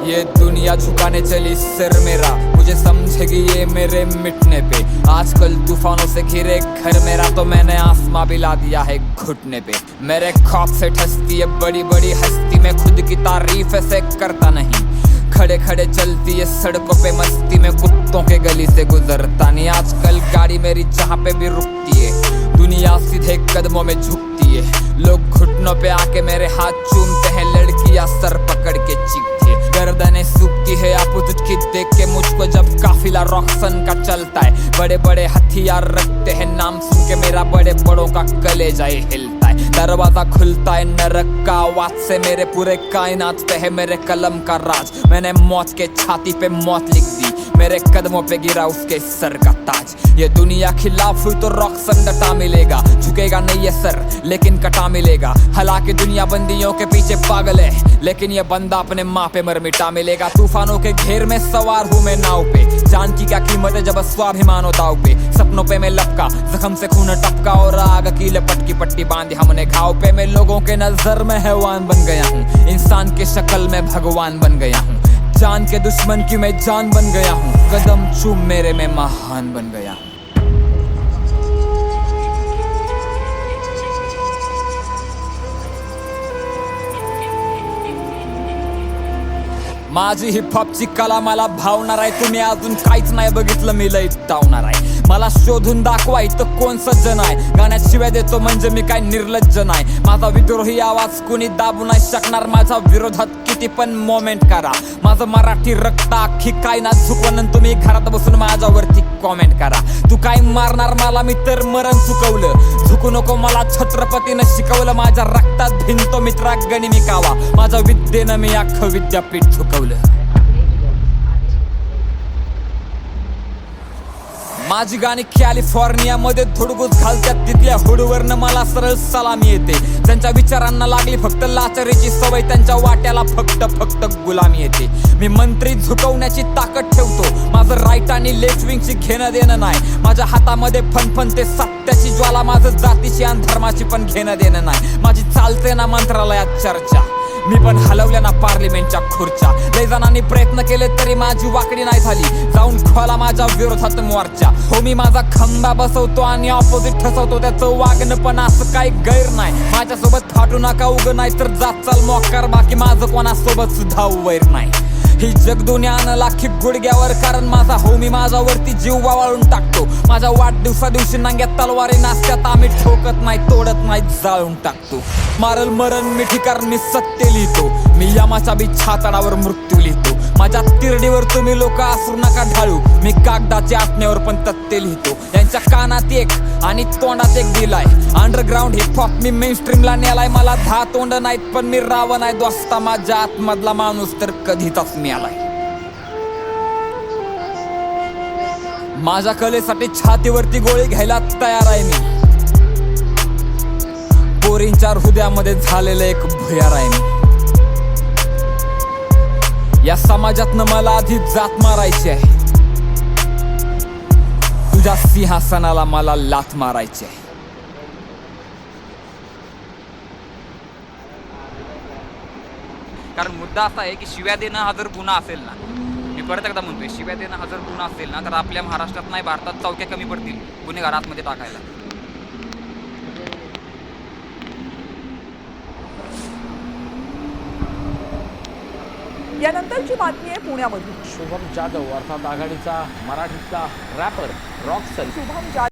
ये दुनिया झुकाने चली सिर मेरा, मुझे समझेगी ये मेरे मिटने पे। आजकल तूफानों से घिरे घर मेरा, तो मैंने आसमां भी ला दिया है घुटने पे। मेरे खौफ से ठसती है बड़ी बड़ी हस्ती, मैं खुद की तारीफ ऐसे करता नहीं। खड़े खड़े चलती है सड़कों पे मस्ती में, कुत्तों के गली से गुजरता नहीं। आजकल गाड़ी मेरी जहाँ पे भी रुकती है, दुनिया सीधे कदमों में झुकती है। लोग घुटनों पे आके मेरे हाथ चूमते हैं, लड़कियां सर पकड़ के चीखती है। गर्दनें सूखती है आपूर्ति की देख के मुझको, जब काफिला रॉक्सन का चलता है। बड़े बड़े हथियार रखते हैं, नाम सुन के मेरा बड़े बड़ों का कलेजा हिलता है। दरवाजा खुलता है नरक का आवाज से, मेरे पूरे कायनात पे है मेरे कलम का राज। मैंने मौत के छाती पे मौत लिख दी, मेरे कदमों पे गिरा उसके सर का ताज। ये दुनिया खिलाफ हुई तो रॉक्सन डटा मिलेगा, झुकेगा नहीं ये सर लेकिन कटा मिलेगा। हालांकि दुनिया बंदियों के पीछे पागल है, लेकिन ये बंदा अपने माँ पे मर मिटा मिलेगा। तूफानों के घेर में सवार हूँ मैं नाव पे, जान की क्या कीमत है जब स्वाभिमान हो दाव पे। सपनों पे मैं लपका, जख्म से खून टपका, और आग की लपट की पट्टी बांधी हमने घाव पे। मैं लोगों के नजर में हैवान बन गया हूँ, इंसान की शक्ल में भगवान बन गया हूँ। जान के दुश्मन की मैं जान बन गया हूँ, कदम चूम मेरे में महान बन गया हूँ। माझी हिपहॉपची कला मला भावणार आहे, तुम्ही अजून काहीच नाही बघितलं मी लई धावणार आहे। मला शोधून दाखवायचं कोण सज्जन आहे, गाण्यात शिव्या देतो म्हणजे मी काय निर्लज्ज नाही। माझा विद्रोही आवाज कुणी दाबू नाही शकणार, माझ्या विरोधात किती पण मोमेंट करा। माझं मराठी रक्त अख्खी काय ना झुकवून, तुम्ही घरात बसून माझ्यावरती कॉमेंट करा। तू काय मारणार मला, मी तर मरण चुकवलं। झुकू नको मला छत्रपतीनं शिकवलं, माझ्या रक्तात भिनतो मित्रा गनिमी कावा। माझ्या विद्येनं मी अख्खं विद्यापीठ झुकवलं। माझी गाणी कॅलिफोर्निया मध्ये धुडगूस घालतात, तिथल्या हुडवरनं मला सरळ सलामी येते। त्यांच्या विचारांना लागली फक्त लाचारीची सवय, त्यांच्या वाट्याला फक्त गुलामी येते। मी मंत्री झुकवण्याची ताकद ठेवतो, माझं राईट आणि लेफ्ट विंगची घेणं देणं नाही। माझ्या हातामध्ये फणफणते सत्याची ज्वाला, माझं जातीची आणि धर्माची पण घेणं देणं नाही। माझी चालते ना मंत्रालयात चर्चा, मी पण हलवल्या ना पार्लिमेंटच्या खुर्च्या। लय जणांनी प्रयत्न केले तरी माझी वाकडी नाही झाली, जाऊन खोला माझ्या विरोधात मोर्चा। हो मी माझा खंबा बसवतो आणि ऑपोजिट ठसवतो, त्याचं वागणं पण असं काही गैर नाही। माझ्यासोबत फाटू नका उग, नाही तर जात चाल मोकार, बाकी माझं कोणासोबत सुद्धा वैर नाही। ही जग दुनियानं लाखी गुडघ्यावर, कारण माझा हो मी माझ्यावरती जीव वाळून टाकतो। माझ्या वाढदिवसा दिवशी नांग्यात तलवारी नाचत्यात, आम्ही ठोकत नाही तोडत नाही जाळून टाकतो। मारल मरण मिठी कारण मी सत्य लिहितो, मी यमाच्या बी छातडावर मृत्यू लिहितो। माझ्या तिरडीवर तुम्ही लोक असू नका ढाळू, मी कागदाच्या आटण्यावर पण तथ्य लिहितो। यांच्या कानात एक आणि तोंडात एक दिलाय, अंडरग्राऊंड हिपहॉप मी मेनस्ट्रीमला नेलाय। मला 10 तोंड नाहीत पण मी रावण आहे दोस्ता, माझ्या आतमधला माणूस तर कधीच मिळालाय। माझ्या कलेसाठी छातीवरती गोळी घ्यायला तयार आहे मी, पोरींच्या हृदयामध्ये झालेलं एक भुयार आहे मी। या समाजातनं मला आधी जात मारायची आहे, तुझ्या सिंहासनाला मला लाथ मारायची आहे। कारण मुद्दा असा आहे की शिव्या देणं हा जर गुन्हा असेल ना, मी परत एकदा म्हणतोय, शिव्या देणं हा जर गुन्हा असेल ना, तर आपल्या महाराष्ट्रात नाही भारतात चौक्या कमी पडतील गुन्हेगार आतमध्ये टाकायला। यानंतरची बातमी आहे पुण्यामधून। शुभम जाधव अर्थात आघाडीचा मराठीचा रॅपर रॉक्सन शुभम जाधव